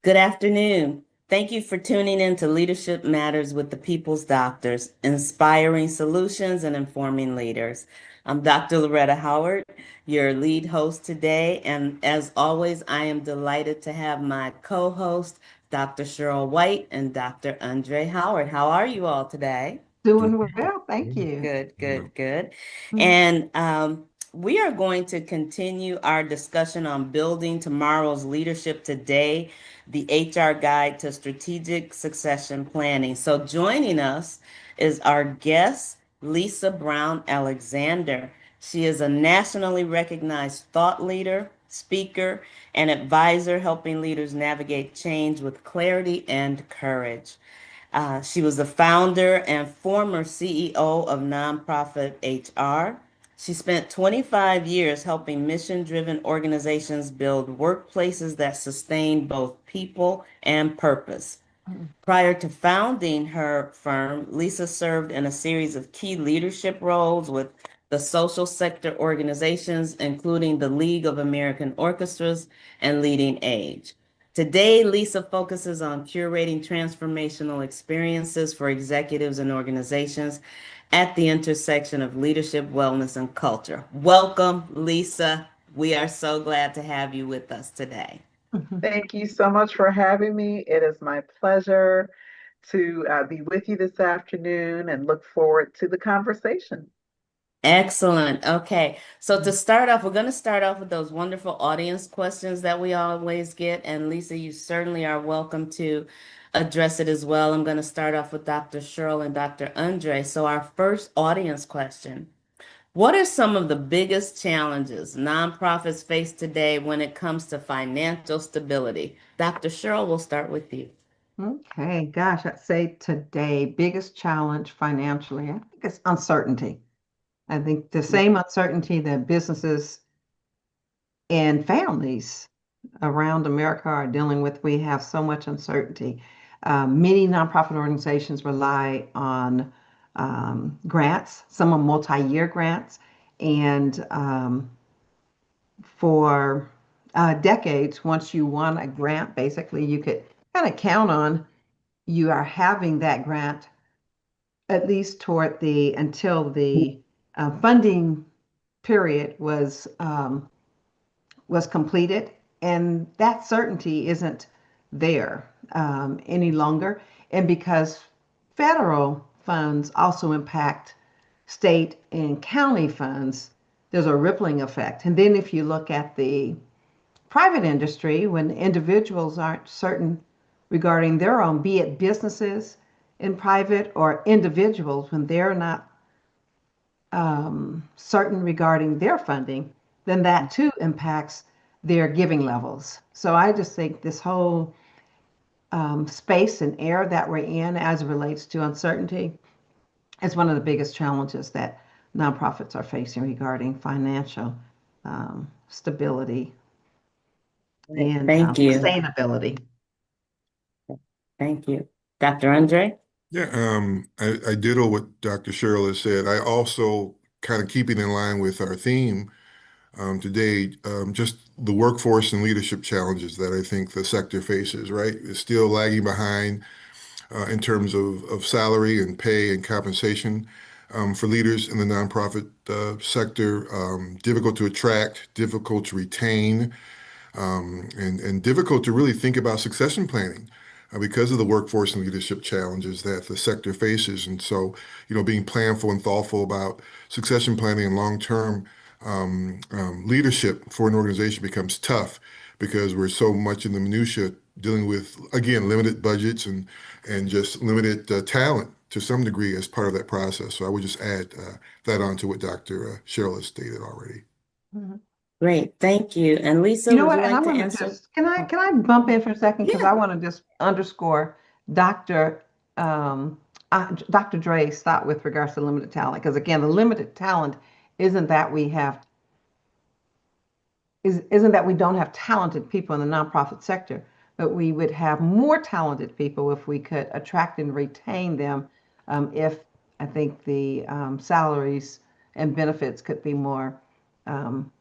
Good afternoon. Thank you for tuning in to Leadership Matters with the People's Doctors, inspiring solutions and informing leaders. I'm Dr. Loretta Howard, your lead host today. And as always, I am delighted to have my co-host, Dr. Sheryl White and Dr. Undraye Howard. How are you all today? Doing Doing well, thank well. you. Good, Well, good, good. Mhm. And we are going to continue our discussion on building tomorrow's leadership today, the HR Guide to Strategic Succession Planning. So joining us is our guest, Lisa Brown Alexander. She is a nationally recognized thought leader, speaker, and advisor, helping leaders navigate change with clarity and courage. She was the founder and former CEO of nonprofit HR. She spent 25 years helping mission driven organizations build workplaces that sustain both people and purpose. Prior to founding her firm, Lisa served in a series of key leadership roles with the social sector organizations, including the League of American Orchestras and Leading Age. Today, Lisa focuses on curating transformational experiences for executives and organizations at the intersection of leadership, wellness, and culture. Welcome, Lisa. We are so glad to have you with us today. Mhm. Thank you so much for having me. It is my pleasure to be with you this afternoon and look forward to the conversation. Excellent. Okay. So to start off, we're going to start off with those wonderful audience questions that we always get. And Lisa, you certainly are welcome to address it as well. I'm going to start off with Dr. Sheryl and Dr. Andre. So our first audience question, what are some of the biggest challenges nonprofits face today when it comes to financial stability? Dr. Sheryl, we'll start with you. Okay, gosh, I'd say today, biggest challenge financially, I think it's uncertainty. I think the same uncertainty that businesses and families around America are dealing with, we have so much uncertainty. Many nonprofit organizations rely on grants, some are multi-year grants, and for decades, once you won a grant, basically you could kind of count on you are having that grant at least toward the until the funding period was completed, and that certainty isn't there any longer. And because federal funds also impact state and county funds, there's a rippling effect. And then if you look at the private industry, when individuals aren't certain regarding their own, be it businesses in private or individuals, when they're not certain regarding their funding, then that too impacts their giving levels. So I just think this whole space and air that we're in as it relates to uncertainty is one of the biggest challenges that nonprofits are facing regarding financial stability and Thank you. sustainability. Thank you. Dr. Andre? Yeah, I ditto what Dr. Sheryl has said. I also kind of keeping in line with our theme today, just the workforce and leadership challenges that I think the sector faces, right? It's still lagging behind in terms of salary and pay and compensation for leaders in the nonprofit sector. Difficult to attract, difficult to retain, and difficult to really think about succession planning because of the workforce and leadership challenges that the sector faces. And so, being planful and thoughtful about succession planning and long-term leadership for an organization becomes tough because we're so much in the minutia dealing with, again, limited budgets and just limited talent to some degree as part of that process. So I would just add that on to what Dr. Sheryl has stated already. Mhm. Great, thank you. And You Lisa, know would what? you And I like to want to answer? just Oh, can I bump in for a second because yeah. I want to just underscore Dr. Dr. Dre's thought with regards to limited talent, because again, the limited talent isn't that we have isn't that we don't have talented people in the nonprofit sector, but we would have more talented people if we could attract and retain them. If I think the salaries and benefits could be more um,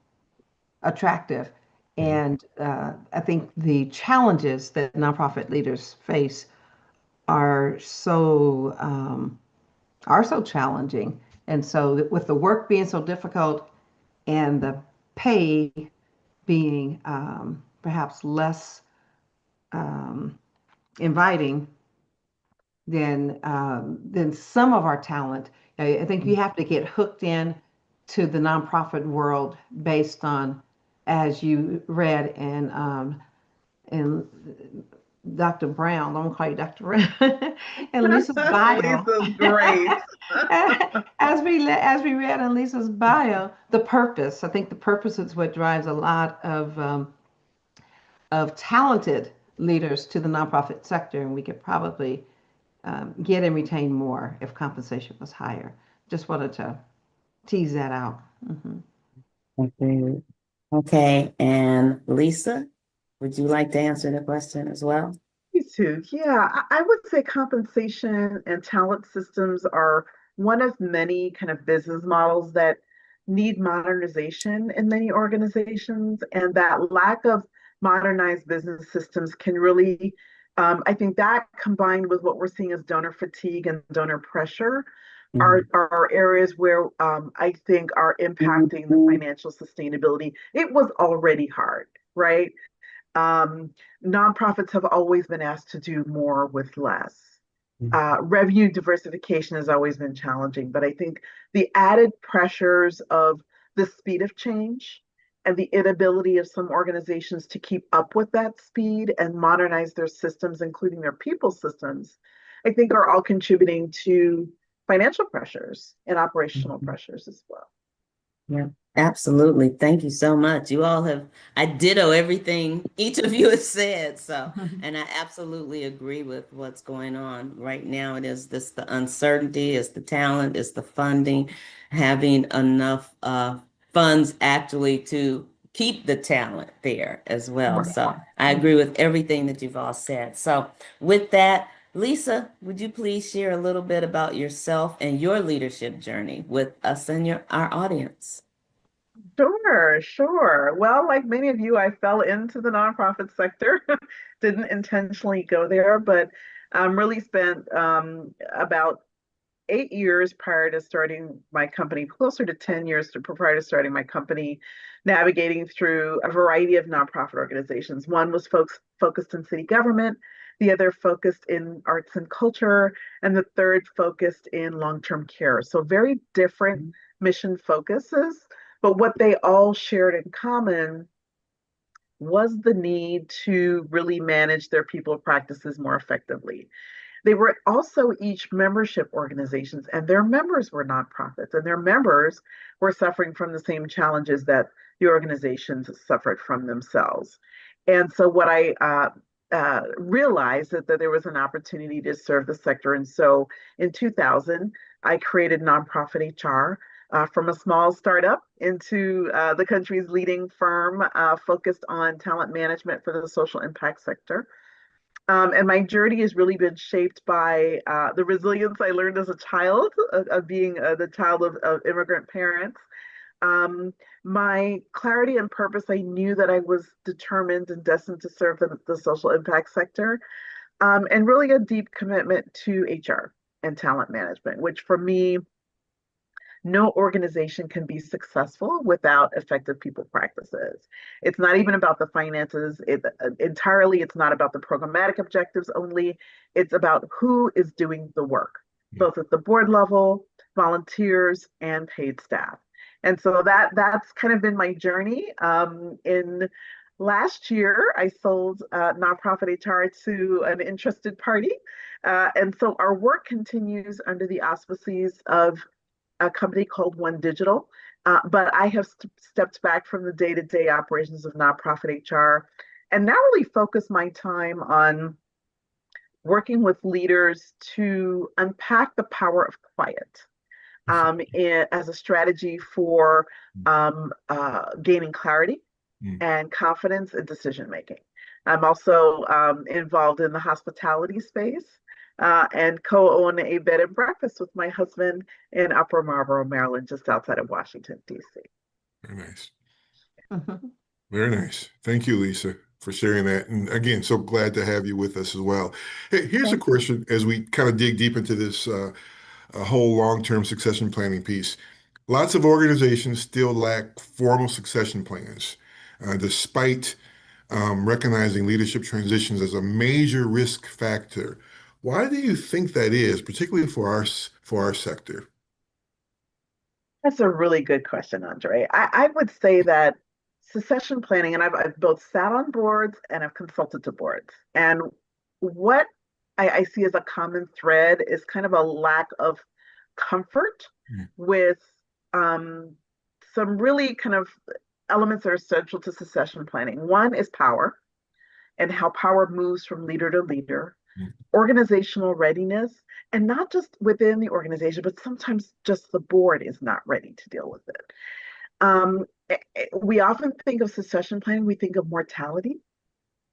attractive. And I think the challenges that nonprofit leaders face are so challenging. And so, with the work being so difficult and the pay being perhaps less inviting than some of our talent, I think you have to get hooked in to the nonprofit world based on, as you read in Dr. Brown, I'm gonna call you Dr. Brown, and Lisa's bio. Lisa's great. As we read in Lisa's bio, the purpose. I think the purpose is what drives a lot of talented leaders to the nonprofit sector, and we could probably get and retain more if compensation was higher. Just wanted to tease that out. Okay. Okay, and Lisa, would you like to answer the question as well? Me too. Yeah, I would say compensation and talent systems are one of many kind of business models that need modernization in many organizations, and that lack of modernized business systems can really, I think that combined with what we're seeing as donor fatigue and donor pressure Mhm. are areas where I think are impacting the financial sustainability. It was already hard, right? Um, Nonprofits have always been asked to do more with less. Revenue diversification has always been challenging, but I think the added pressures of the speed of change and the inability of some organizations to keep up with that speed and modernize their systems, including their people systems, I think are all contributing to financial pressures and operational Mhm. pressures as well. Yeah, absolutely. Thank you so much. You all have, I ditto everything each of you has said. So, and I absolutely agree with what's going on right now. It is this the uncertainty, it's the talent, it's the funding, having enough funds actually to keep the talent there as well. Right. So I agree with everything that you've all said. So with that, Lisa, would you please share a little bit about yourself and your leadership journey with us and our audience? Sure, sure. Well, like many of you, I fell into the nonprofit sector. Didn't intentionally go there, but really spent about 8 years prior to starting my company, closer to 10 years prior to starting my company, navigating through a variety of nonprofit organizations. One was focused in city government, the other focused in arts and culture, and the third focused in long-term care. So very different mission focuses, but what they all shared in common was the need to really manage their people practices more effectively. They were also each membership organizations, and their members were nonprofits, and their members were suffering from the same challenges that the organizations suffered from themselves. And so, what I realized that there was an opportunity to serve the sector. And so, in 2000, I created nonprofit HR. From a small startup into the country's leading firm focused on talent management for the social impact sector. And my journey has really been shaped by the resilience I learned as a child of being the child of immigrant parents. Um, my clarity and purpose, I knew that I was determined and destined to serve the social impact sector, and really a deep commitment to HR and talent management, which for me no organization can be successful without effective people practices. It's not even about the finances. It's not about the programmatic objectives only. It's about who is doing the work, both at the board level, volunteers, and paid staff. And so that's kind of been my journey. In last year, I sold nonprofit HR to an interested party. And so our work continues under the auspices of a company called One Digital. But I have stepped back from the day-to-day operations of nonprofit HR and now really focus my time on working with leaders to unpack the power of quiet as a strategy for gaining clarity and confidence in decision making. I'm also involved in the hospitality space and co-own a bed and breakfast with my husband in Upper Marlboro, Maryland, just outside of Washington, D.C. Very nice. Very nice. Thank you, Lisa, for sharing that. And again, so glad to have you with us as well. Hey, here's a Thank you. question as we kind of dig deep into this whole long-term succession planning piece. Lots of organizations still lack formal succession plans, despite recognizing leadership transitions as a major risk factor. Why do you think that is, particularly for our sector? That's a really good question, Andre. I would say that succession planning, and I've both sat on boards and I've consulted to boards. And what I see as a common thread is kind of a lack of comfort Mm, with um, some really kind of elements that are central to succession planning. One is power and how power moves from leader to leader, mm, organizational readiness, and not just within the organization, but sometimes just the board is not ready to deal with it. We often think of succession planning, we think of mortality.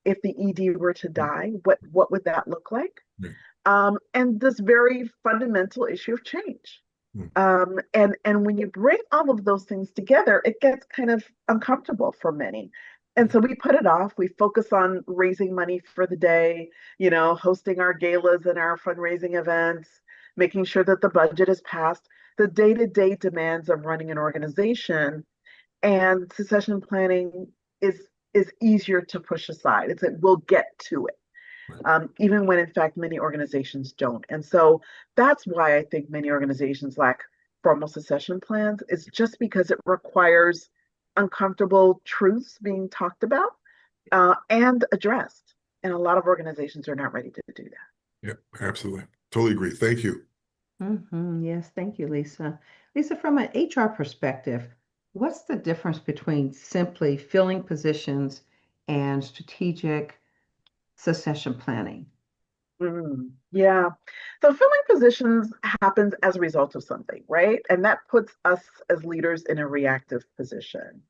If the ED were to mm, die, what would that look like? mm, And this very fundamental issue of change. mm, And when you bring all of those things together, it gets kind of uncomfortable for many. And mm, so we put it off. We focus on raising money for the day, hosting our galas and our fundraising events, making sure that the budget is passed, the day-to-day demands of running an organization. And succession planning is easier to push aside. It's like we'll get to it, right, even when in fact many organizations don't. And so that's why I think many organizations lack formal succession plans. It's just because it requires uncomfortable truths being talked about and addressed. And a lot of organizations are not ready to do that. yeah, absolutely. Totally agree. Thank you. Yes, thank you, Lisa. Lisa, from an HR perspective, what's the difference between simply filling positions and strategic succession planning? Yeah. So filling positions happens as a result of something, right? And that puts us as leaders in a reactive position.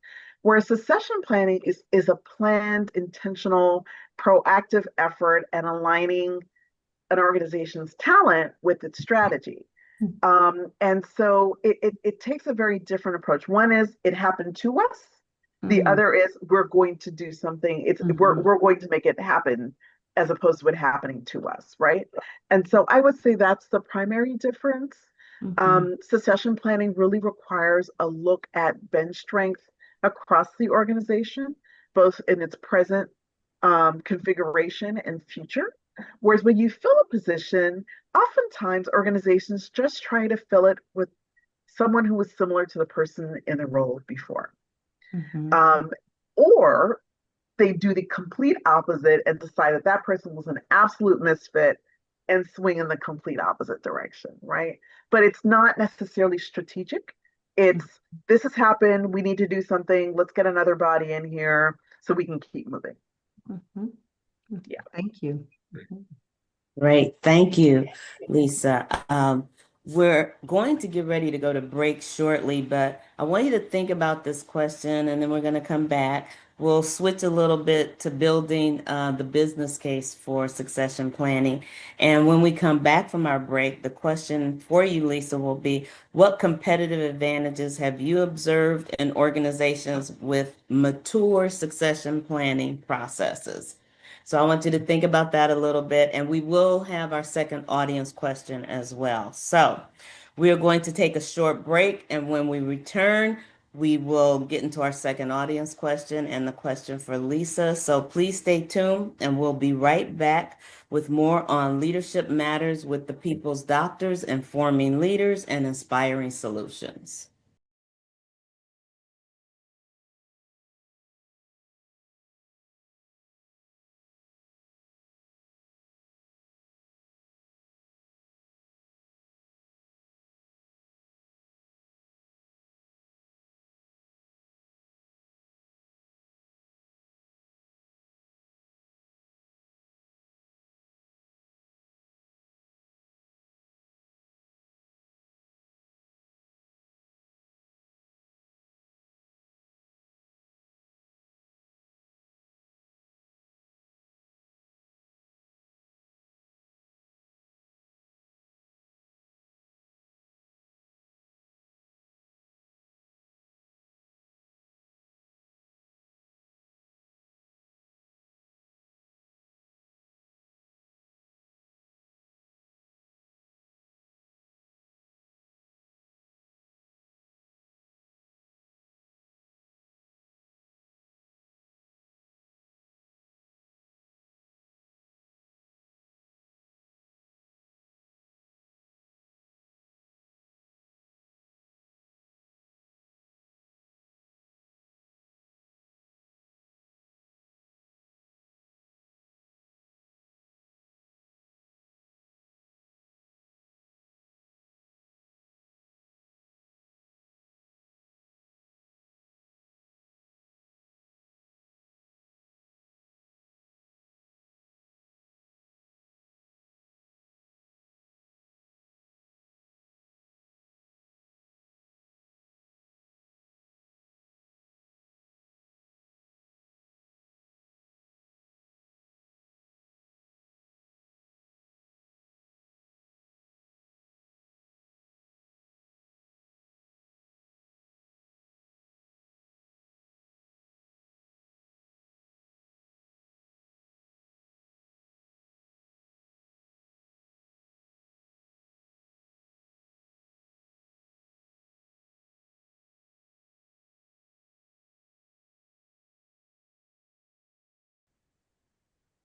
Whereas succession planning is a planned, intentional, proactive effort and aligning an organization's talent with its strategy. And so it takes a very different approach. One is it happened to us. The Mm-hmm. other is we're going to do something. We're going to make it happen as opposed to it happening to us, right? And so I would say that's the primary difference. Mm-hmm. Succession planning really requires a look at bench strength across the organization, both in its present configuration and future. Whereas when you fill a position, oftentimes organizations just try to fill it with someone who was similar to the person in the role before. Mm-hmm. Um, or they do the complete opposite and decide that that person was an absolute misfit and swing in the complete opposite direction, right? But it's not necessarily strategic. It's this has happened. We need to do something. Let's get another body in here so we can keep moving. Mm-hmm. Yeah. Thank you. Great. Thank you, Lisa. We're going to get ready to go to break shortly, but I want you to think about this question and then we're going to come back. We'll switch a little bit to building the business case for succession planning. And when we come back from our break, the question for you, Lisa, will be what competitive advantages have you observed in organizations with mature succession planning processes? So I want you to think about that a little bit, and we will have our second audience question as well. So we are going to take a short break, and when we return, we will get into our second audience question and the question for Lisa. So please stay tuned, and we'll be right back with more on leadership matters with the people's doctors, informing leaders and inspiring solutions.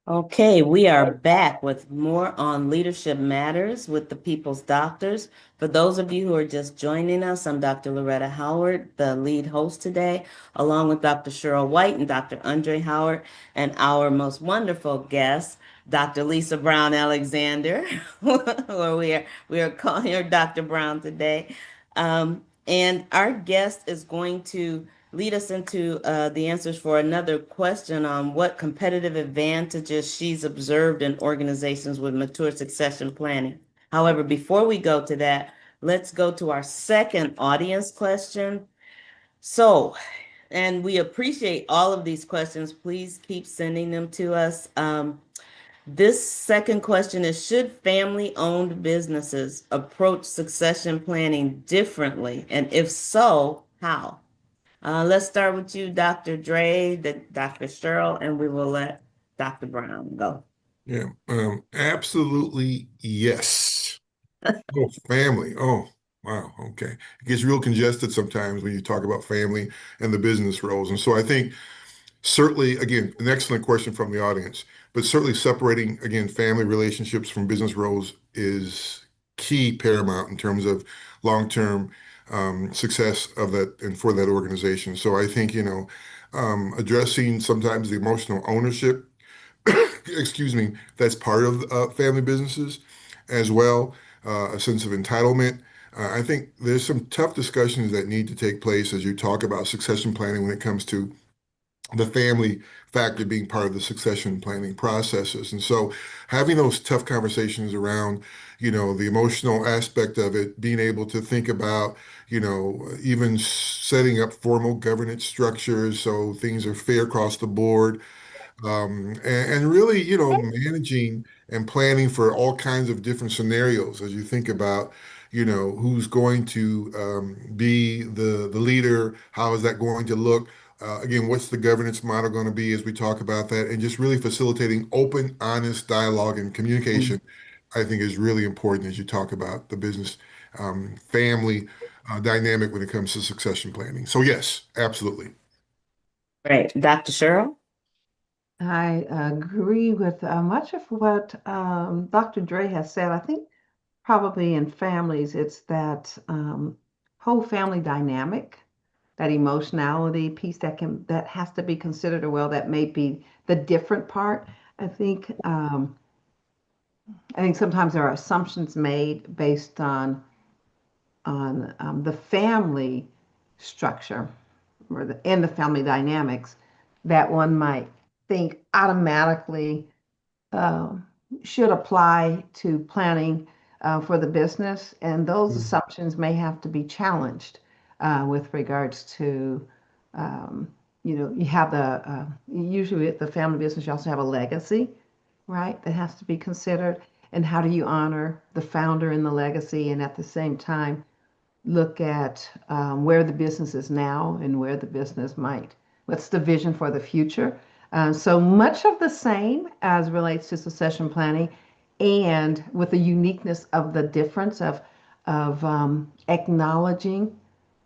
Okay, we are back with more on Leadership Matters with the People's Doctors. For those of you who are just joining us, I'm Dr. Loretta Howard, the lead host today, along with Dr. Sheryl White and Dr. Undraye Howard, and our most wonderful guest, Dr. Lisa Brown Alexander, or we are calling her Dr. Brown today. And our guest is going to lead us into the answers for another question on what competitive advantages she's observed in organizations with mature succession planning. However, before we go to that, let's go to our second audience question. So, and we appreciate all of these questions. Please keep sending them to us. This second question is, should family-owned businesses approach succession planning differently? And if so, how? Let's start with you, Dr. Dre, Dr. Sheryl, and we will let Dr. Brown go. Yeah, absolutely yes. Oh, family. Oh, wow. Okay. It gets real congested sometimes when you talk about family and the business roles. And so I think certainly, again, an excellent question from the audience, but certainly separating, again, family relationships from business roles is key paramount in terms of long-term success of that and for that organization. So I think, addressing sometimes the emotional ownership, excuse me, that's part of family businesses as well, a sense of entitlement. I think there's some tough discussions that need to take place as you talk about succession planning when it comes to the family factor being part of the succession planning processes. And so having those tough conversations around, the emotional aspect of it, being able to think about, even setting up formal governance structures so things are fair across the board, and really, managing and planning for all kinds of different scenarios as you think about, who's going to be the leader, how is that going to look? Again, what's the governance model going to be as we talk about that? And just really facilitating open, honest dialogue and communication, I think is really important as you talk about the business family dynamic when it comes to succession planning. So yes, absolutely. Great. Dr. Sheryl? I agree with much of what Dr. Dre has said. I think probably in families, it's that whole family dynamic, that emotionality piece that has to be considered, or well, that may be the different part. I think I think sometimes there are assumptions made based on the family structure or and the family dynamics that one might think automatically uh, should apply to planning for the business, and those Mhm. assumptions may have to be challenged with regards to, you have usually with the family business, you also have a legacy, right, that has to be considered, and how do you honor the founder and the legacy, and at the same time look at where the business is now and where the business might. What's the vision for the future? So much of the same as relates to succession planning, and with the uniqueness of the difference of acknowledging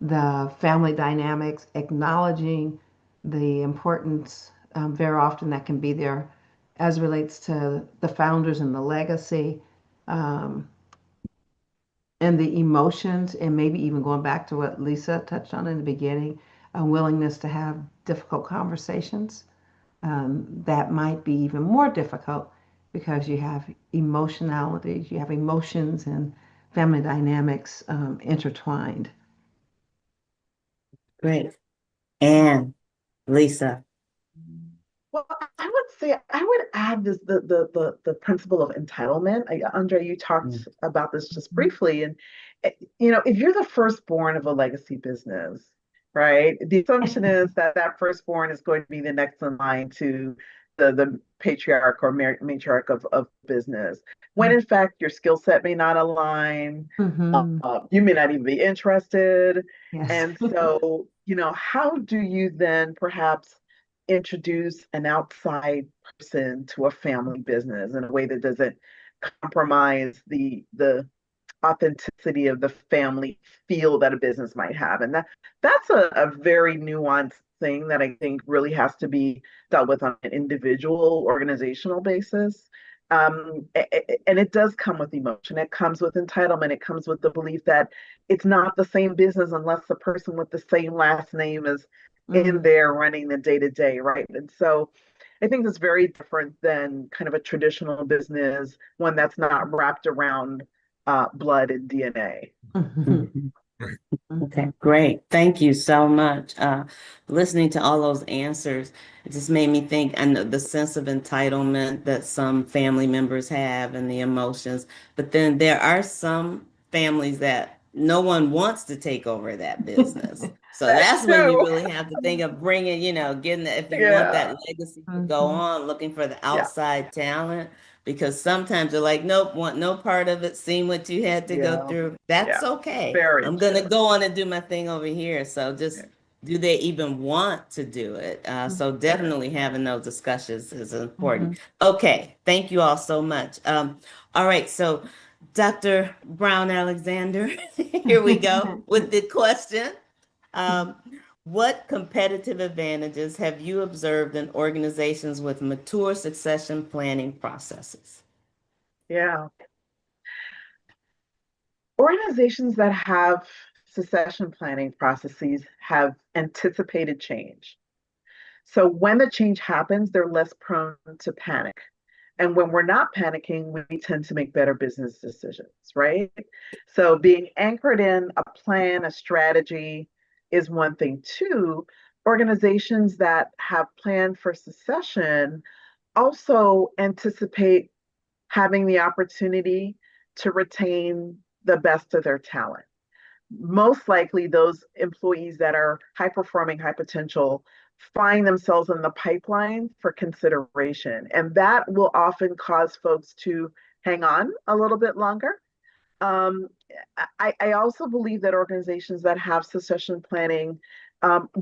the family dynamics, acknowledging the importance very often that can be there as relates to the founders and the legacy. Um, and the emotions, and maybe even going back to what Lisa touched on in the beginning, a willingness to have difficult conversations that might be even more difficult because you have emotionalities, you have emotions and family dynamics intertwined. Great. And Lisa. Well, I would say I would add this the principle of entitlement. Andre, you talked about this just briefly, and if you're the firstborn of a legacy business, right? The assumption is that that firstborn is going to be the next in line to the patriarch or matriarch of business. When in fact your skill set may not align, Mm-hmm. you may not even be interested, Yes. and so how do you then perhaps introduce an outside person to a family business in a way that doesn't compromise the authenticity of the family feel that a business might have. And that's a very nuanced thing that I think really has to be dealt with on an individual organizational basis. And it does come with emotion. It comes with entitlement. It comes with the belief that it's not the same business unless the person with the same last name is in there running the day to day, right? And so I think it's very different than kind of a traditional business, one that's not wrapped around blood and DNA. Right. Okay, great. Thank you so much. Listening to all those answers, it just made me think, and the sense of entitlement that some family members have and the emotions. But then there are some families that no one wants to take over that business. So That that's when you too. really have to think of bringing, getting if you want Yeah. that legacy to go on, looking for the Yeah. outside talent. Because sometimes they're like, nope, want no part of it, seen what you had to go Yeah. through. That's Yeah. okay. Very I'm gonna true. go on and do my thing over here. So Yeah. just do they even want to do it? So definitely having those discussions is important. Okay, thank you all so much. All right, so Dr. Brown Alexander, here we go with the question. Um, what competitive advantages have you observed in organizations with mature succession planning processes? Yeah. Organizations that have succession planning processes have anticipated change. So when the change happens, they're less prone to panic. And when we're not panicking, we tend to make better business decisions, right? So being anchored in a plan, a strategy is one thing. Two, organizations that have planned for succession also anticipate having the opportunity to retain the best of their talent. Most likely, those employees that are high performing, high potential find themselves in the pipeline for consideration. And that will often cause folks to hang on a little bit longer. Um, I also believe that organizations that have succession planning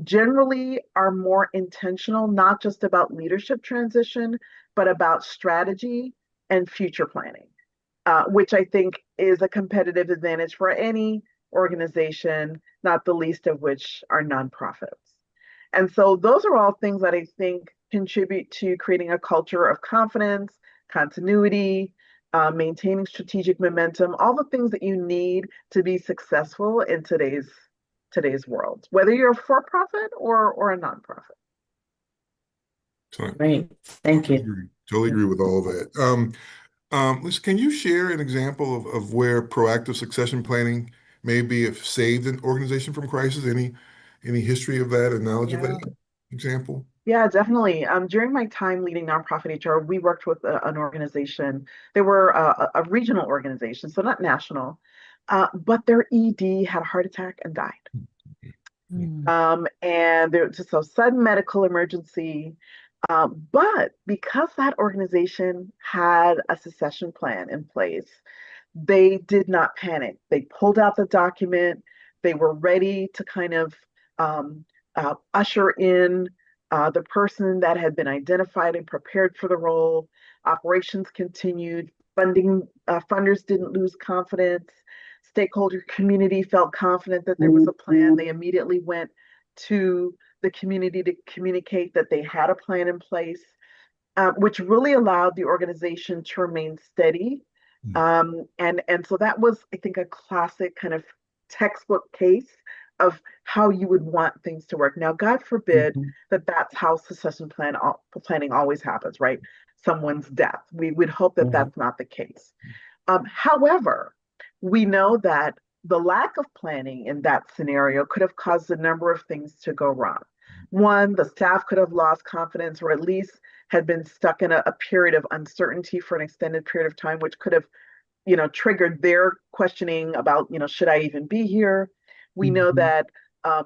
generally are more intentional, not just about leadership transition, but about strategy and future planning, which I think is a competitive advantage for any organization, not the least of which are nonprofits. And so those are all things that I think contribute to creating a culture of confidence, continuity, maintaining strategic momentum, all the things that you need to be successful in today's world, whether you're a for-profit or a nonprofit. So Great, thank you. totally agree with all that. Liz, can you share an example of where proactive succession planning maybe have saved an organization from crisis? Any history of that and knowledge of Yeah. that example? Yeah, definitely. During my time leading nonprofit HR, we worked with an organization. They were a regional organization, so not national, but their ED had a heart attack and died. And there was just a sudden medical emergency. But because that organization had a succession plan in place, they did not panic. They pulled out the document. They were ready to kind of usher in the person that had been identified and prepared for the role. Operations continued. Funders didn't lose confidence. Stakeholder community felt confident that there was a plan. They immediately went to the community to communicate that they had a plan in place, which really allowed the organization to remain steady. And so that was, I think, a classic kind of textbook case of how you would want things to work. Now, God forbid that that's how succession planning always happens, right? Someone's death. We would hope that that's not the case. However, we know that the lack of planning in that scenario could have caused a number of things to go wrong. One, the staff could have lost confidence or at least had been stuck in a period of uncertainty for an extended period of time, which could have, triggered their questioning about, should I even be here? We know that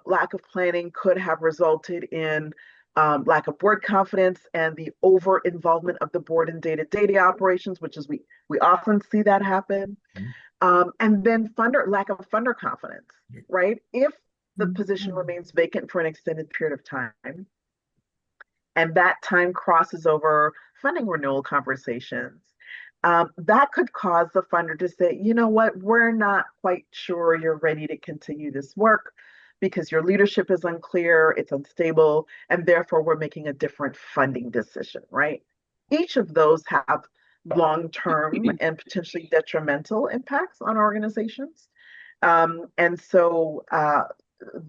lack of planning could have resulted in lack of board confidence and the over involvement of the board in day-to-day operations, which is we often see that happen. And then lack of funder confidence, right? If the position remains vacant for an extended period of time, and that time crosses over funding renewal conversations, that could cause the funder to say, you know what, we're not quite sure you're ready to continue this work because your leadership is unclear, it's unstable, and therefore we're making a different funding decision, right? Each of those have long-term and potentially detrimental impacts on organizations. And so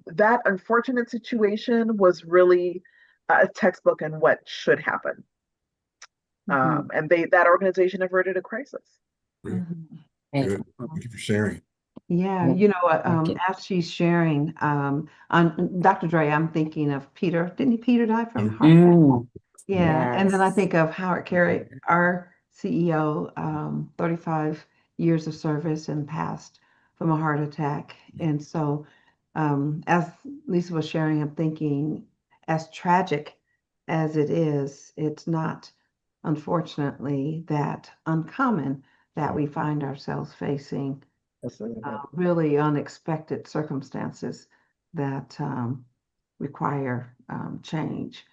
that unfortunate situation was really a textbook on what should happen. And that organization averted a crisis. Great. Thank Good. Thank you for sharing. Yeah, you. you know what? Thank you. As she's sharing, on Dr. Dre, I'm thinking of Peter. Didn't Peter die from heart attack? Mm, Yeah, and then I yes. think of Howard Carey, our CEO, 35 years of service and passed from a heart attack. And so, as Lisa was sharing, I'm thinking, as tragic as it is, it's not, unfortunately, that uncommon that we find ourselves facing really unexpected circumstances that require change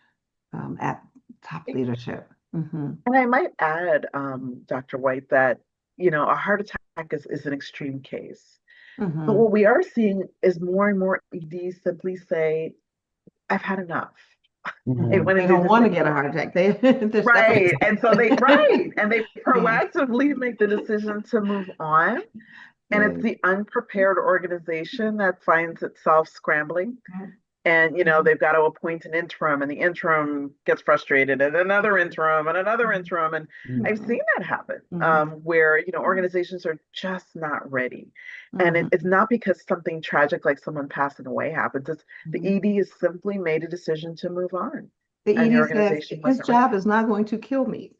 at top leadership. And I might add, Dr. White, that a heart attack is an extreme case. But what we are seeing is more and more EDs simply say, I've had enough. I Mhm. want to They do don't this want to get a anymore. heart attack. They're Right. And so they Yeah. proactively make the decision to move on. And it's Yeah. the unprepared organization that finds itself scrambling. And Mhm. they've got to appoint an interim, and the interim gets frustrated, and another interim, and another interim. And I've Mhm. seen that happen, Mhm. where organizations are just not ready. And Mhm. it's not because something tragic like someone passing away happens. It's the Mhm. ED has simply made a decision to move on, The and the ED says organization his wasn't ready. job is not going to kill me.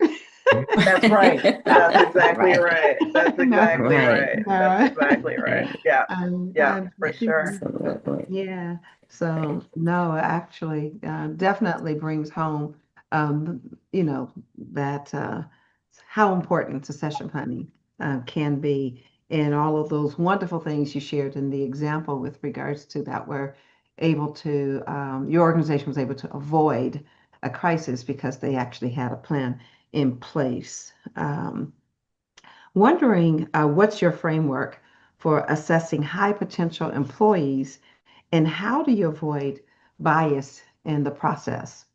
That's right. That's exactly Right. right. That's No, exactly Right. right. That's no. exactly right. Right. Yeah. Yeah, I'm for sure. thinking, Absolutely. yeah. Right. So no, actually, definitely brings home, um, that how important succession planning can be, and all of those wonderful things you shared in the example with regards to that were able to, your organization was able to avoid a crisis because they actually had a plan in place. Wondering what's your framework for assessing high potential employees and how do you avoid bias in the process?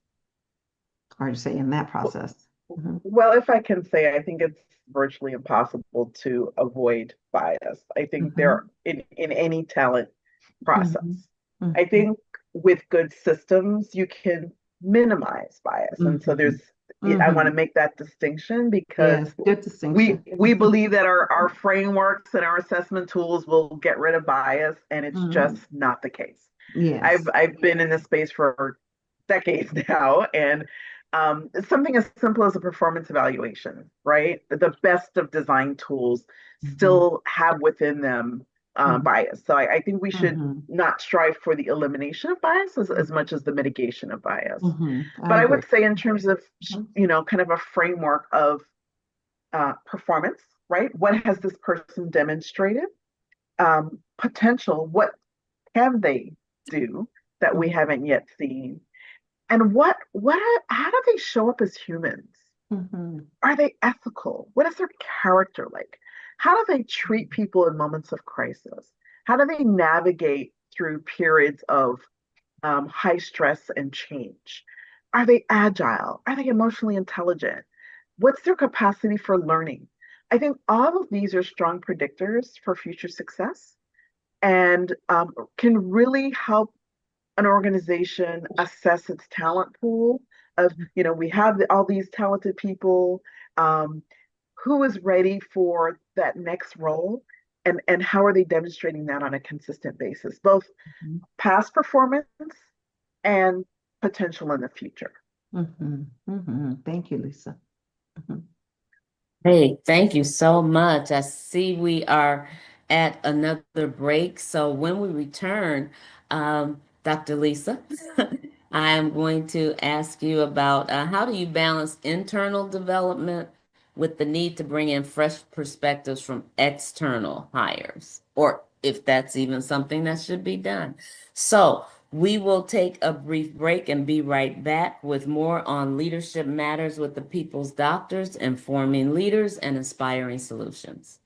Or to say in that process? Mhm. Well, if I can say, I think it's virtually impossible to avoid bias. I think Mhm. there in any talent Mhm. process. I Mhm. think with good systems, you can minimize bias. And so Mhm. I want to Mhm. make that distinction because Yes, good we distinction. we believe that our frameworks and our assessment tools will get rid of bias, and it's just Mhm. not the case. I've Yes. I've been in this space for decades now, and something as simple as a performance evaluation, right? The best of design tools Mhm. still have within them Mhm. bias. So I think we should Mhm. not strive for the elimination of bias as Mhm. much as the mitigation of bias. Mhm. I But I agree. would say, in terms of Mhm. kind of a framework of performance, right? What has this person demonstrated? Potential, what can they do that we Mhm. haven't yet seen? And how do they show up as humans? Mhm. Are they ethical? What is their character like? How do they treat people in moments of crisis? How do they navigate through periods of high stress and change? Are they agile? Are they emotionally intelligent? What's their capacity for learning? I think all of these are strong predictors for future success and can really help an organization assess its talent pool of, we have all these talented people, um, who is ready for that next role, and how are they demonstrating that on a consistent basis, both Mhm. past performance and potential in the future. Mhm. Mhm. Thank you, Lisa. Mhm. Hey, thank you so much. I see we are at another break. So when we return, Dr. Lisa, I am going to ask you about how do you balance internal development with the need to bring in fresh perspectives from external hires, or if that's even something that should be done. So We will take a brief break and be right back with more on Leadership Matters with the People's Doctors, informing leaders and inspiring solutions.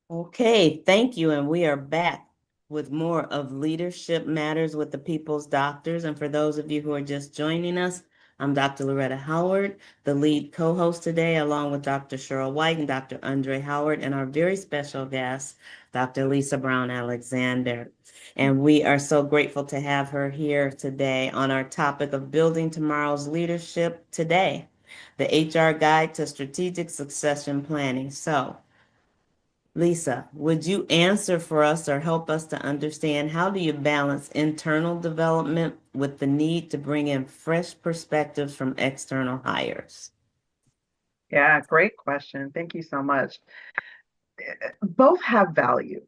Okay, thank you. And we are back with more of Leadership Matters with the People's Doctors. And for those of you who are just joining us, I'm Dr. Loretta Howard, the lead co-host today, along with Dr. Sheryl White and Dr. Undraye Howard, and our very special guest, Dr. Lisa Brown Alexander. And we are so grateful to have her here today on our topic of building tomorrow's leadership today, the HR Guide to Strategic Succession Planning. So, Lisa, would you answer for us or help us to understand how do you balance internal development with the need to bring in fresh perspectives from external hires? Yeah, great question. Thank you so much. Both have value.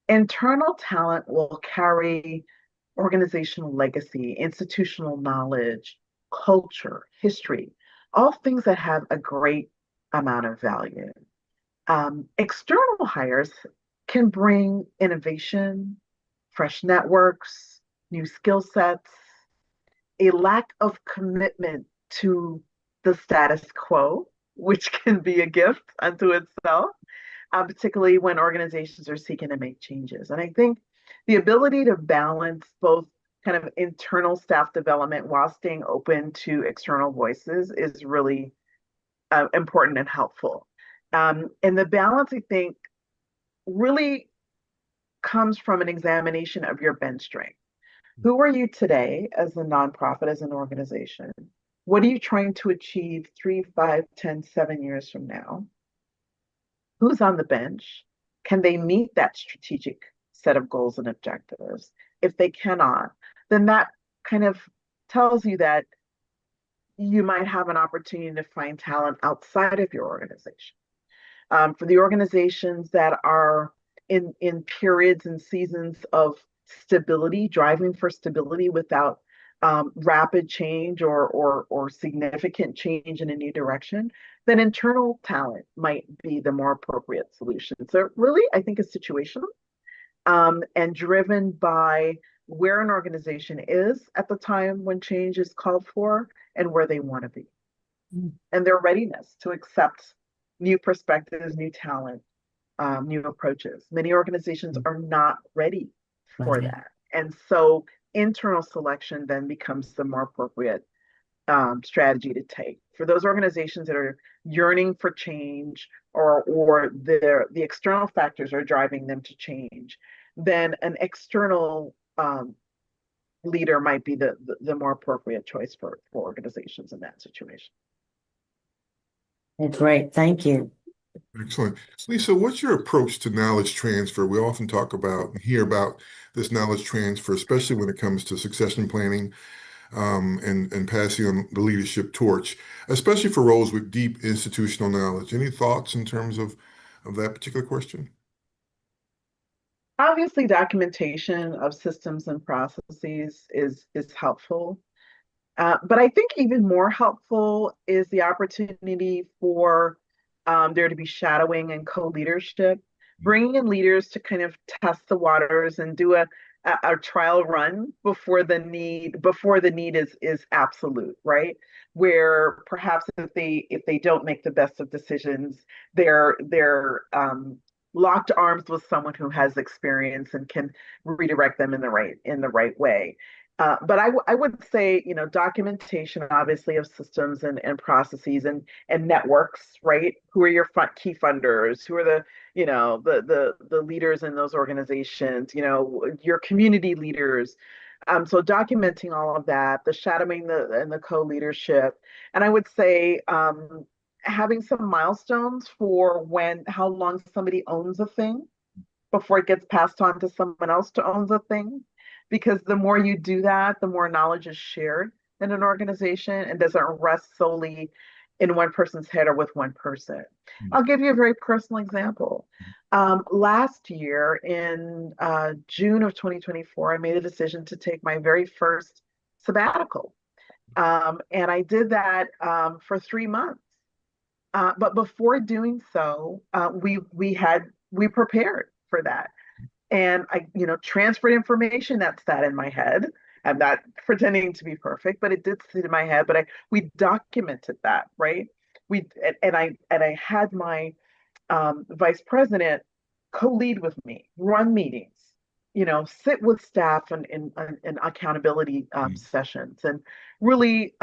Internal talent will carry organizational legacy, institutional knowledge, culture, history, all things that have a great amount of value. External hires can bring innovation, fresh networks, new skill sets, a lack of commitment to the status quo, which can be a gift unto itself, particularly when organizations are seeking to make changes. And I think the ability to balance both kind of internal staff development while staying open to external voices is really important and helpful. And the balance, I think, really comes from an examination of your bench strength. Who are you today as a nonprofit, as an organization? What are you trying to achieve 3, 5, 10, 7 years from now? Who's on the bench? Can they meet that strategic set of goals and objectives? If they cannot, then that kind of tells you that you might have an opportunity to find talent outside of your organization. For the organizations that are in periods and seasons of stability, driving for stability without rapid change or significant change in a new direction, then internal talent might be the more appropriate solution. So really, I think it's situational and driven by where an organization is at the time when change is called for and where they want to be, and their readiness to accept new perspectives, new talent, new approaches. Many organizations are not ready for Right. that. And so internal selection then becomes the more appropriate strategy to take. For those organizations that are yearning for change, or the external factors are driving them to change, then an external leader might be the more appropriate choice for organizations in that situation. Great. Thank you. Excellent. Lisa, what's your approach to knowledge transfer? We often talk about and hear about this knowledge transfer, especially when it comes to succession planning, and passing on the leadership torch, especially for roles with deep institutional knowledge. Any thoughts in terms of that particular question? Obviously, documentation of systems and processes is helpful. But I think even more helpful is the opportunity for there to be shadowing and co-leadership, bringing in leaders to kind of test the waters and do a trial run before the need is absolute, right? Where perhaps if they don't make the best of decisions, they're locked arms with someone who has experience and can redirect them in the right way. But I would say, documentation, obviously, of systems and processes and networks, right? Who are your key funders? Who are the leaders in those organizations? Your community leaders. So documenting all of that, the shadowing and the co-leadership, and I would say having some milestones for how long somebody owns a thing before it gets passed on to someone else to own the thing. Because the more you do that, the more knowledge is shared in an organization and doesn't rest solely in one person's head or with one person. I'll give you a very personal example. Last year in June of 2024, I made a decision to take my very first sabbatical. And I did that for 3 months. But before doing so, we prepared for that. And I, transferred information that sat in my head. I'm not pretending to be perfect, but it did sit in my head. But we documented that, right? I had my vice president co-lead with me, run meetings, sit with staff in accountability sessions, and really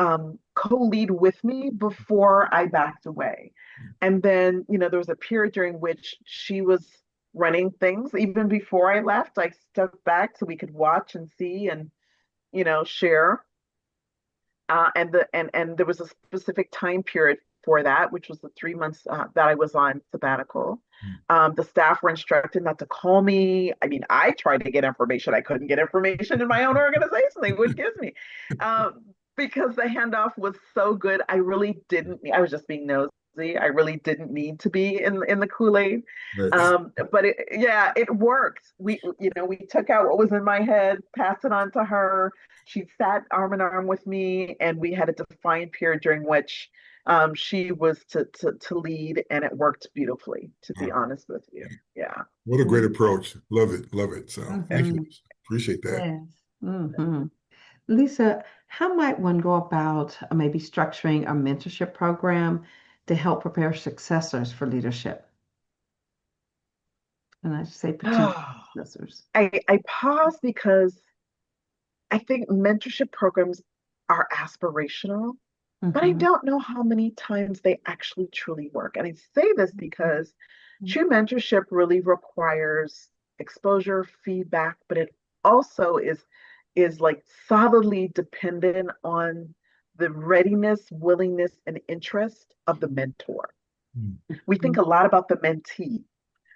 co-lead with me before I backed away. And then, there was a period during which she was running things. Even before I left, I stepped back so we could watch and see and, share. And there was a specific time period for that, which was the 3 months that I was on sabbatical. The staff were instructed not to call me. I mean, I tried to get information. I couldn't get information in my own organization. They wouldn't give me because the handoff was so good. I really didn't. I was just being nosy. I really didn't need to be in the Kool-Aid. Right. But it worked. We took out what was in my head, passed it on to her. She sat arm in arm with me, and we had a defined period during which she was to lead, and it worked beautifully, to be honest with you. Yeah. What a great approach. Love it. Love it. So thank you. Appreciate that. Yes. Hmm. Lisa, how might one go about maybe structuring a mentorship program to help prepare successors for leadership? And I say potential successors. I pause because I think mentorship programs are aspirational, but I don't know how many times they actually truly work. And I say this because true mentorship really requires exposure, feedback, but it also is like solidly dependent on the readiness, willingness, and interest of the mentor. We think a lot about the mentee,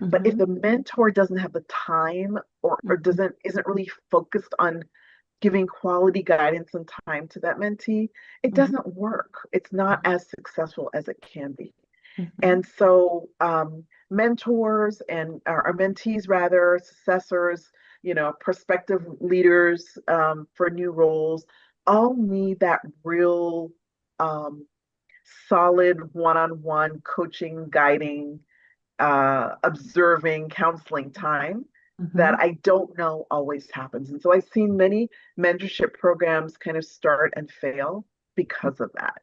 but if the mentor doesn't have the time or isn't really focused on giving quality guidance and time to that mentee, it doesn't work. It's not as successful as it can be. And so mentors and our mentees, rather, successors, prospective leaders for new roles, all need that real solid one-on-one coaching, guiding, observing, counseling time Mm-hmm. that I don't know always happens. And so I've seen many mentorship programs kind of start and fail because of that.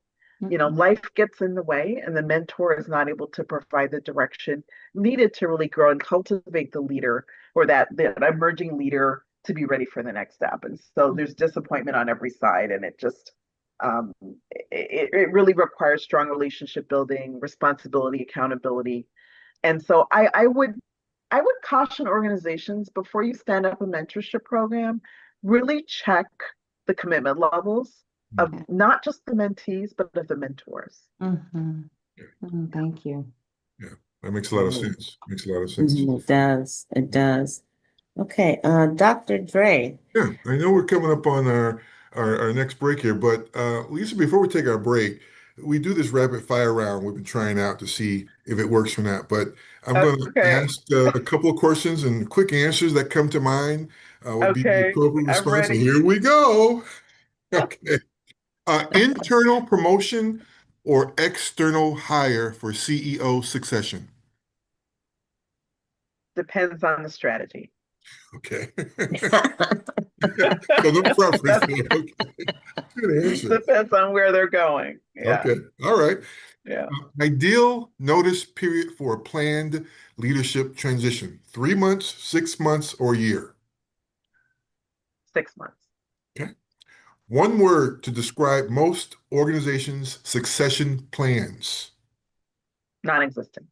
You know, Mm-hmm. life gets in the way, and the mentor is not able to provide the direction needed to really grow and cultivate the leader, or that emerging leader, to be ready for the next step. And so there's disappointment on every side, and it just um, it really requires strong relationship building, responsibility, accountability. And so I would caution organizations before you stand up a mentorship program, really check the commitment levels of Okay. not just the mentees, but of the mentors. Mm-hmm. Thank you. Yeah, that makes a lot of sense. Makes a lot of sense. Mhm, it does. It does. Okay, Dr. Dre. Yeah, I know we're coming up on our next break here, but Lisa, before we take our break, we do this rapid fire round we've been trying out to see if it works or not. But I'm going to Okay. ask a couple of questions, and quick answers that come to mind will be the Okay. appropriate I'm response. So ready. here we go. Okay. Internal promotion or external hire for CEO succession? Depends on the strategy. Okay. So no preference That there. Okay. Good answer. depends on where they're going. Yeah. Okay. All right. Yeah. Ideal notice period for a planned leadership transition: 3 months, 6 months, or a year. 6 months. Okay. One word to describe most organizations' succession plans. Non-existent.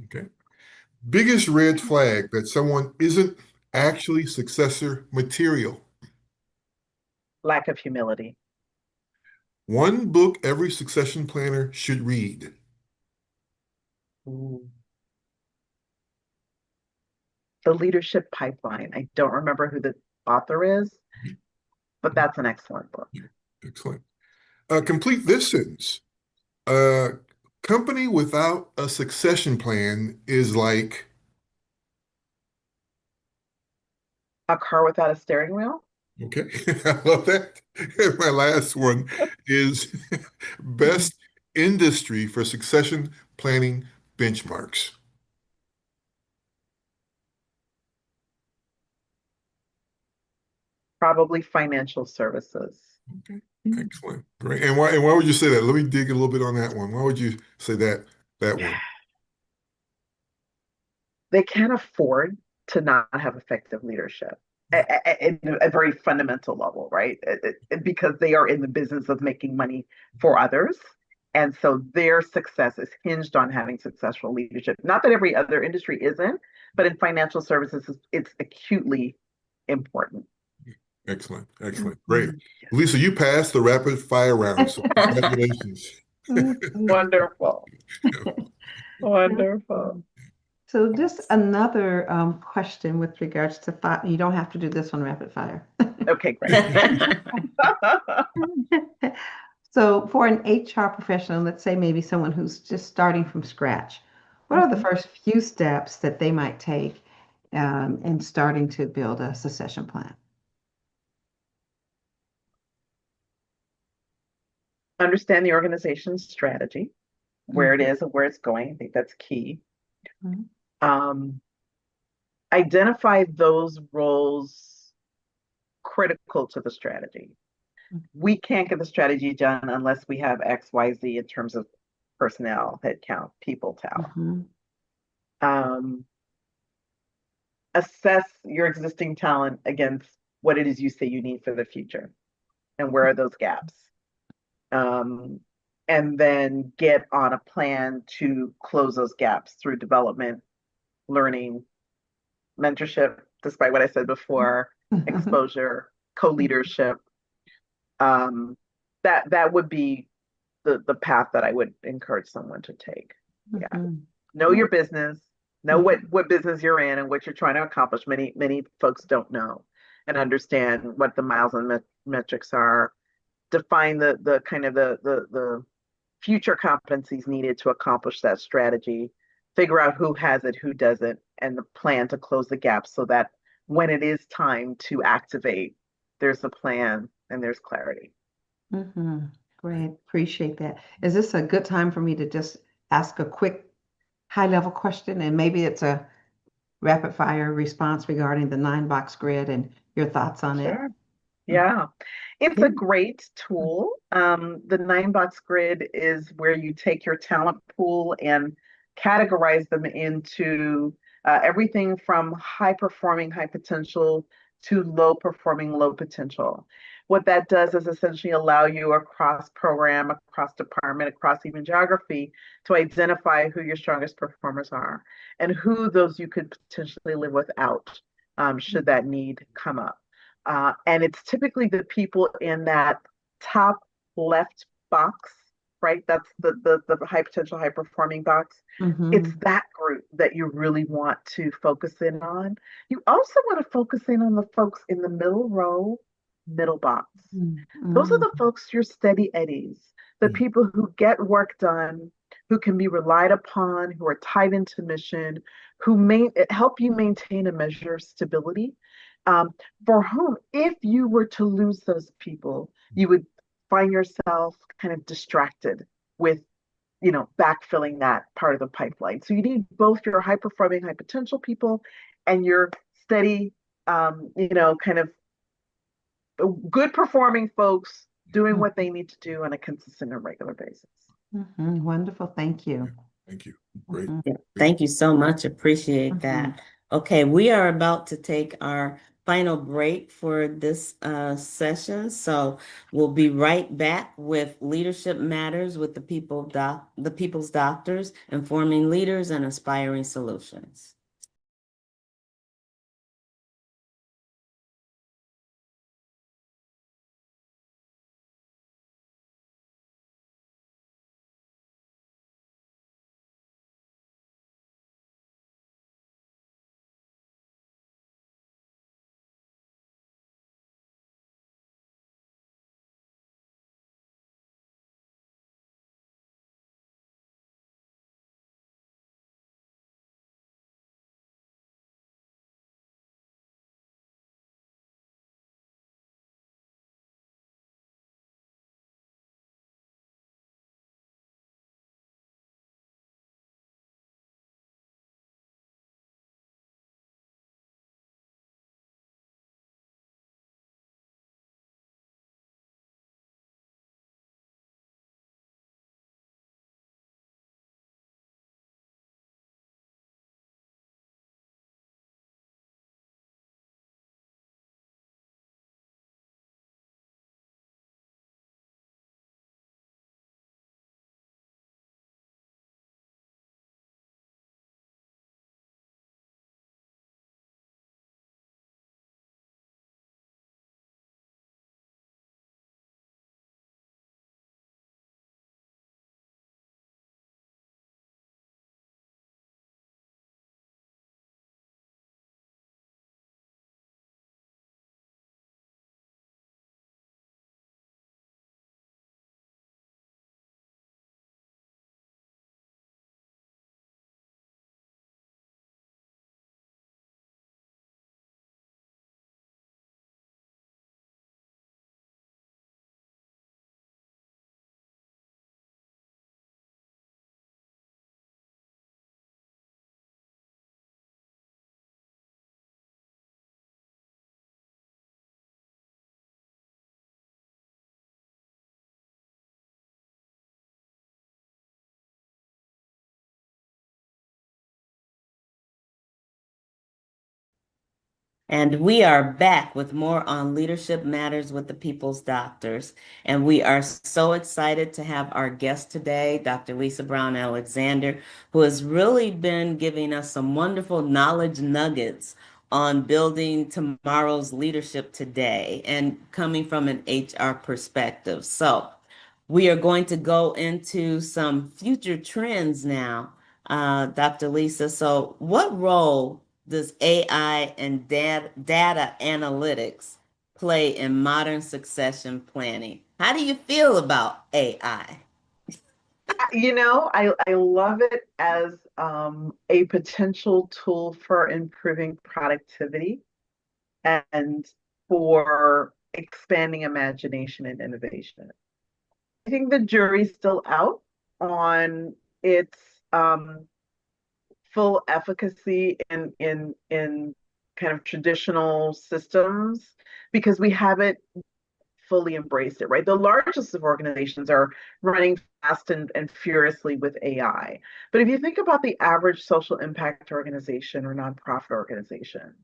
Okay. Biggest red flag that someone isn't actually successor material. Lack of humility. One book every succession planner should read. Ooh. The Leadership Pipeline. I don't remember who the author is, but that's an excellent book. Excellent. Complete this sentence. A company without a succession plan is like, A Car Without a Steering Wheel. okay, I love that. And my last one is best industry for succession planning benchmarks. Probably financial services. Okay, excellent. Great. And why would you say that? Let me dig a little bit on that one. Why would you say that one? They can't afford to not have effective leadership at a very fundamental level, right? Because they are in the business of making money for others. And so their success is hinged on having successful leadership. Not that every other industry isn't, but in financial services, it's acutely important. Excellent. Excellent. Great. Lisa, you passed the rapid fire round, so congratulations. Wonderful. Wonderful. So just another question with regards to thought. You don't have to do this one rapid fire. Okay, great. So for an HR professional, let's say maybe someone who's just starting from scratch, what are the first few steps that they might take in starting to build a succession plan? Understand the organization's strategy, where it is and where it's going. I think that's key. Mhm. Um, Identify those roles critical to the strategy. We can't get the strategy done unless we have X, Y, Z in terms of personnel, headcount, people talent. Mhm. Um, Assess your existing talent against what it is you say you need for the future and where are those gaps. Um, and then get on a plan to close those gaps through development, learning, mentorship, despite what I said before, exposure, co-leadership. Um, that would be the path that I would encourage someone to take. Yeah. Mhm. Know your business, know what business you're in and what you're trying to accomplish. Many folks don't know and understand what the miles and metrics are. Define the kind of the future competencies needed to accomplish that strategy. Figure out who has it, who doesn't, and the plan to close the gaps so that when it is time to activate, there's a plan and there's clarity. Mhm. Great. Appreciate that. Is this a good time for me to just ask a quick high level question? And maybe it's a rapid fire response regarding the 9-box grid and your thoughts on it? Sure. Yeah, it's Yeah. a great tool. The 9-box grid is where you take your talent pool and categorize them into everything from high performing, high potential to low performing, low potential. What that does is essentially allow you across program, across department, across even geography to identify who your strongest performers are and who those you could potentially live without should that need come up. And it's typically the people in that top left box, right? That's the high potential, high performing box. It's Mm-hmm. that group that you really want to focus in on. You also want to focus in on the folks in the middle row, middle box. Those are Mm-hmm. the folks, your steady eddies, the Mm. people who get work done, who can be relied upon, who are tied into mission, who help you maintain a measure of stability. Um, for whom, if you were to lose those people, you would find yourself kind of distracted with, backfilling that part of the pipeline. So you need both your high performing, high potential people and your steady, kind of good performing folks doing what they need to do on a consistent and regular basis. Mm-hmm. Wonderful. Thank Yeah, you. thank you. Great. Mm-hmm. Yeah, Great. thank you so much. Appreciate Mm-hmm. that. Okay, we are about to take our final break for this session. So we'll be right back with Leadership Matters with the People's Doctors, informing leaders and inspiring solutions. And we are back with more on Leadership Matters with the People's Doctors. And we are so excited to have our guest today, Dr. Lisa Brown Alexander, who has really been giving us some wonderful knowledge nuggets on building tomorrow's leadership today and coming from an HR perspective. So we are going to go into some future trends now, Dr. Lisa. So what role does AI and data analytics play in modern succession planning? How do you feel about AI? I love it as a potential tool for improving productivity and for expanding imagination and innovation. I think the jury's still out on its full efficacy in kind of traditional systems because we haven't fully embraced it, right? The largest of organizations are running fast and furiously with AI. But if you think about the average social impact organization or nonprofit organization,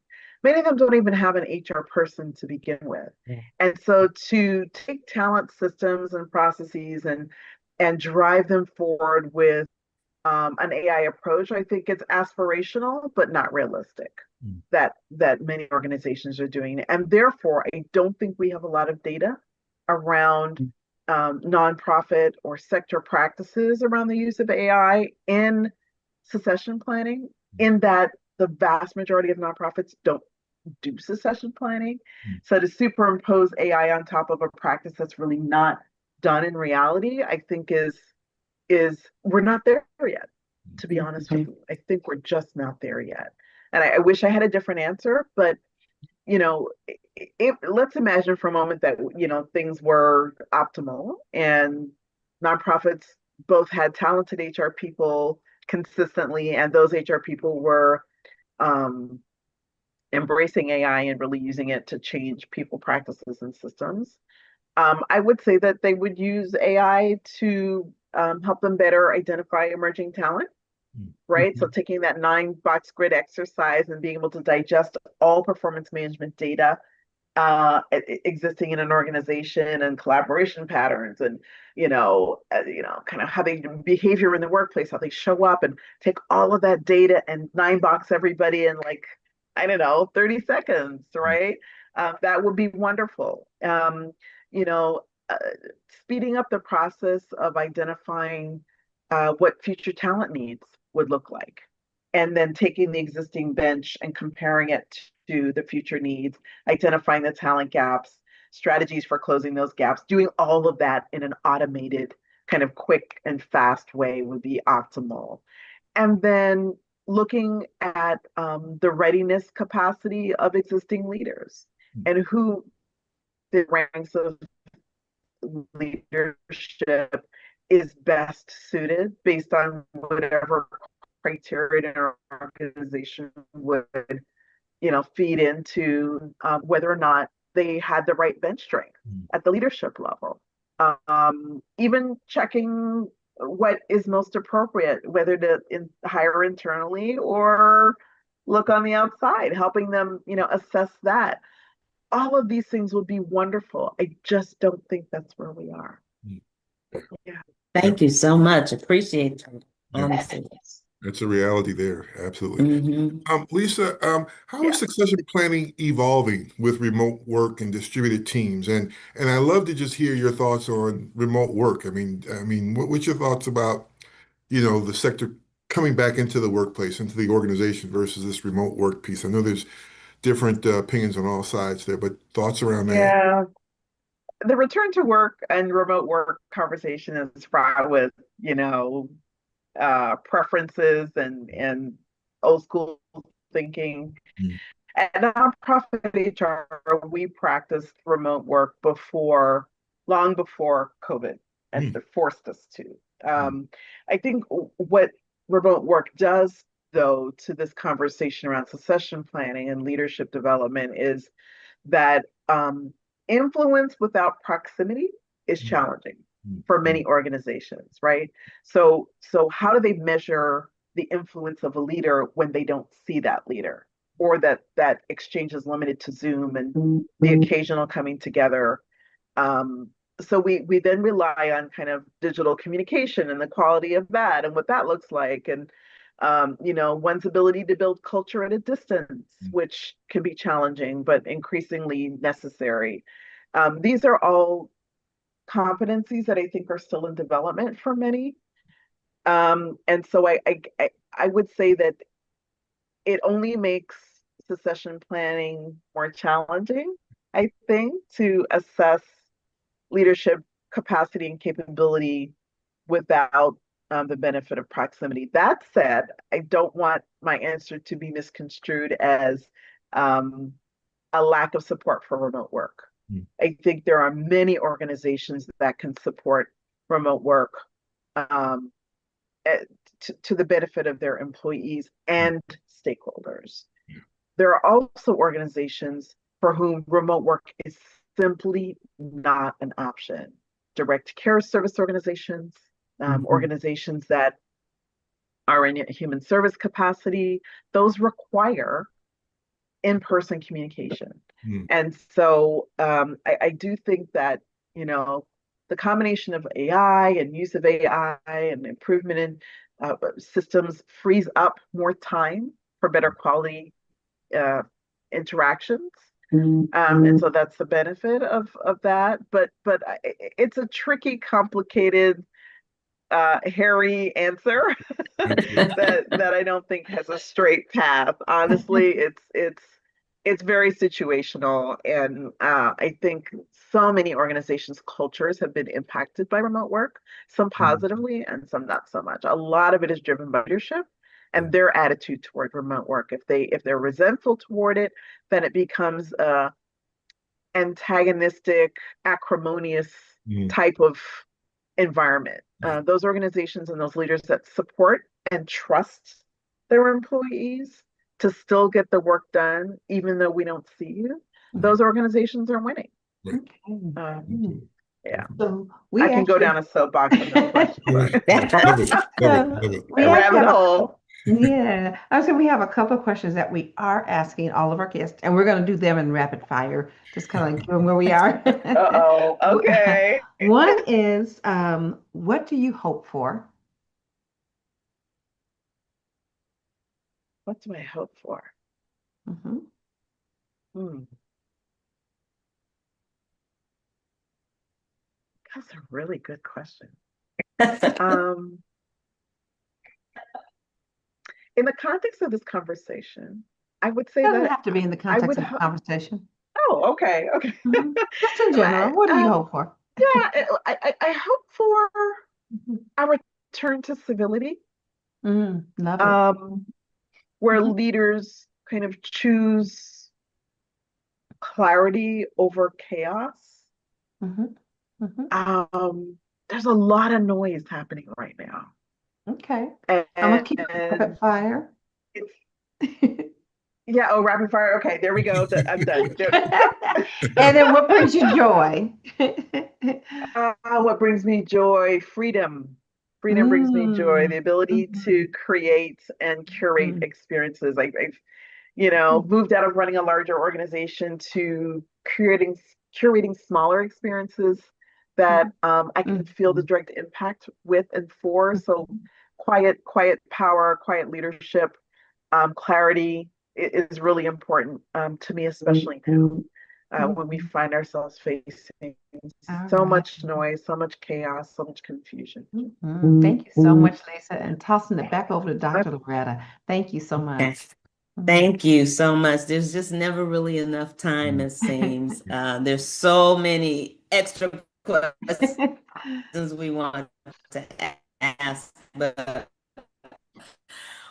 many of them don't even have an HR person to begin with. Yeah. And so to take talent systems and processes and drive them forward with an AI approach, I think it's aspirational, but not realistic. That many organizations are doing. And therefore, I don't think we have a lot of data around nonprofit or sector practices around the use of AI in succession planning, in that the vast majority of nonprofits don't do succession planning. So to superimpose AI on top of a practice that's really not done in reality, I think is we're not there yet, to be honest with you. I think we're just not there yet. And I wish I had a different answer, but let's imagine for a moment that things were optimal and nonprofits both had talented HR people consistently, and those HR people were embracing AI and really using it to change people practices and systems. I would say that they would use AI to help them better identify emerging talent. Right. So taking that 9-box grid exercise and being able to digest all performance management data existing in an organization and collaboration patterns and, kind of how they behavior in the workplace, how they show up, and take all of that data and 9-box everybody in 30 seconds. Right. That would be wonderful. Speeding up the process of identifying what future talent needs would look like, and then taking the existing bench and comparing it to the future needs, identifying the talent gaps, strategies for closing those gaps, doing all of that in an automated kind of quick and fast way would be optimal. And then looking at the readiness capacity of existing leaders and who the ranks of leadership is best suited based on whatever criteria an organization would, feed into whether or not they had the right bench strength at the leadership level. Even checking what is most appropriate, whether to hire internally or look on the outside, helping them, assess that. All of these things would be wonderful. I just don't think that's where we are. Yeah. Thank you so much. Appreciate your honesty. That's a reality there. Absolutely. Lisa, how is succession planning evolving with remote work and distributed teams? And I love to just hear your thoughts on remote work. I mean, what's your thoughts about, the sector coming back into the workplace, into the organization versus this remote work piece? I know there's different opinions on all sides there, but thoughts around that? Yeah. The return to work and remote work conversation is fraught with, preferences and old school thinking. At nonprofit HR, we practiced remote work long before COVID, and it forced us to. I think what remote work does, though, to this conversation around succession planning and leadership development is that influence without proximity is challenging for many organizations, right? So how do they measure the influence of a leader when they don't see that leader, or that exchange is limited to Zoom and the occasional coming together? So we then rely on kind of digital communication and the quality of that and what that looks like, and one's ability to build culture at a distance, which can be challenging but increasingly necessary. These are all competencies that I think are still in development for many. And so I would say that it only makes succession planning more challenging, I think, to assess leadership capacity and capability without the benefit of proximity. That said, I don't want my answer to be misconstrued as a lack of support for remote work. I think there are many organizations that can support remote work uh, to the benefit of their employees and stakeholders. There are also organizations for whom remote work is simply not an option. Direct care service organizations, organizations that are in a human service capacity, those require in-person communication. And so I do think that, the combination of AI and use of AI and improvement in systems frees up more time for better quality interactions. And so that's the benefit of that. But it's a tricky, complicated, hairy answer that I don't think has a straight path. Honestly, it's very situational, and I think so many organizations' cultures have been impacted by remote work, some positively and some not so much. A lot of it is driven by leadership and their attitude toward remote work. If they're resentful toward it, then it becomes a antagonistic, acrimonious type of environment. Those organizations and those leaders that support and trust their employees to still get the work done, even though we don't see you, those organizations are winning. Yeah. So I can go down a soapbox on this question. Love it. A rabbit hole. Yeah, I was saying we have a couple of questions that we are asking all of our guests, and we're going to do them in rapid fire, just kind of like given where we are. Uh-oh, okay. One is, what do you hope for? What do I hope for? That's a really good question. In the context of this conversation, I would say It doesn't that have to be in the context of the conversation. Oh, okay. Just in general, what do you hope for? Yeah, I hope for a return to civility. Love it. Where leaders kind of choose clarity over chaos. There's a lot of noise happening right now. Okay. I'm gonna keep it rapid fire. Yeah, rapid fire. Okay, there we go. I'm done. And then what brings you joy? What brings me joy? Freedom. Freedom brings me joy. The ability to create and curate experiences. I've moved out of running a larger organization to curating smaller experiences that I can feel the direct impact with and for. So quiet power, quiet leadership, clarity is really important to me, especially now when we find ourselves facing so much noise, so much chaos, so much confusion. Thank you so much, Lisa, and tossing it back over to Dr. Loretta. Thank you so much. Thank you so much. There's just never really enough time, it seems. There's so many extra questions we want to ask, but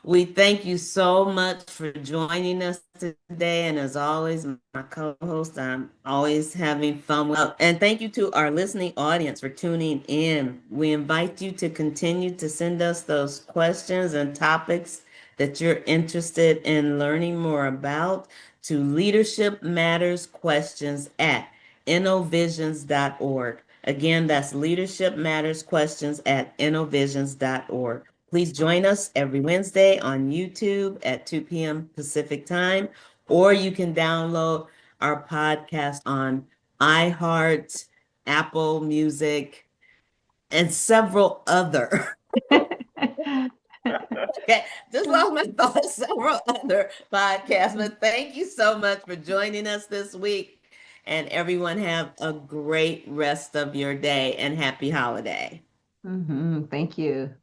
we thank you so much for joining us today. And as always, my co-host, I'm always having fun. And thank you to our listening audience for tuning in. We invite you to continue to send us those questions and topics that you're interested in learning more about to Leadership Matters Questions at innovisions.org. Again, that's Leadership Matters Questions at innovisions.org. Please join us every Wednesday on YouTube at 2 p.m. Pacific time, or you can download our podcast on iHeart, Apple Music, and several other. Okay, just lost my thoughts. Several other podcasts, but thank you so much for joining us this week, and everyone have a great rest of your day and happy holiday. Thank you.